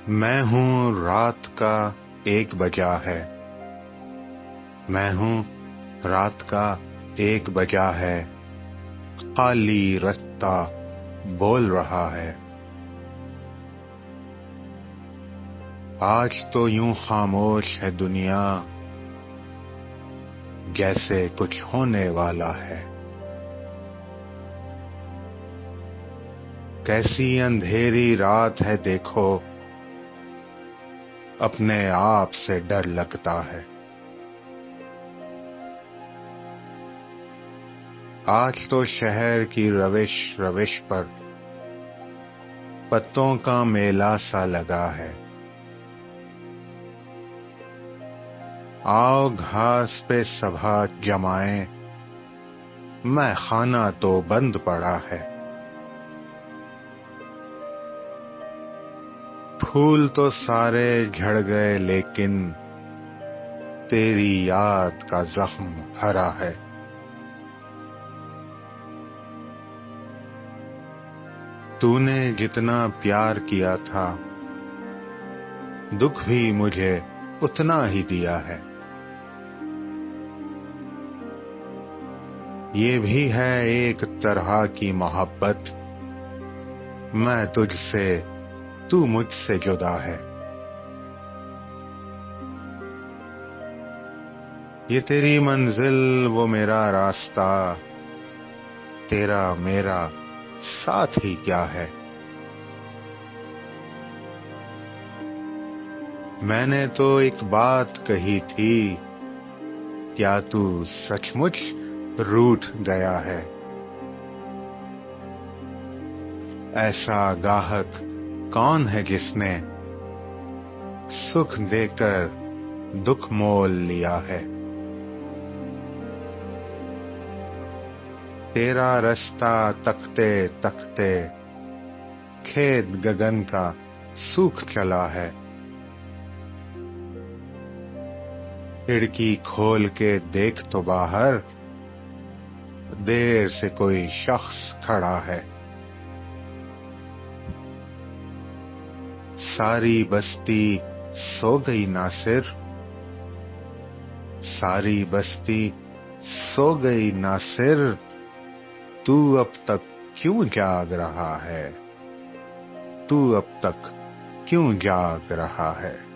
میں ہوں رات کا ایک بجا ہے، میں ہوں رات کا ایک بجا ہے، خالی رستہ بول رہا ہے۔ آج تو یوں خاموش ہے دنیا، جیسے کچھ ہونے والا ہے۔ کیسی اندھیری رات ہے دیکھو، اپنے آپ سے ڈر لگتا ہے۔ آج تو شہر کی روش روش پر پتوں کا میلہ سا لگا ہے۔ آؤ گھاس پہ سبھا جمائیں، میں خانہ تو بند پڑا ہے۔ پھول تو سارے جھڑ گئے لیکن تیری یاد کا زخم ہرا ہے۔ تو نے جتنا پیار کیا تھا، دکھ بھی مجھے اتنا ہی دیا ہے۔ یہ بھی ہے ایک طرح کی محبت، میں تجھ سے تو مجھ سے جدا ہے۔ یہ تیری منزل وہ میرا راستہ، تیرا میرا ساتھ ہی کیا ہے۔ میں نے تو ایک بات کہی تھی، کیا تو سچ مچ روٹھ گیا ہے۔ ایسا گاہک کون ہے جس نے سکھ دے کر دکھ مول لیا ہے۔ تیرا رستہ تکتے تکتے کھیت گگن کا سوکھ چلا ہے۔ کھڑکی کھول کے دیکھ تو باہر، دیر سے کوئی شخص کھڑا ہے۔ ساری بستی سو گئی ناصر، ساری بستی سو گئی ناصر، تو اب تک کیوں جاگ رہا ہے، تو اب تک کیوں جاگ رہا ہے۔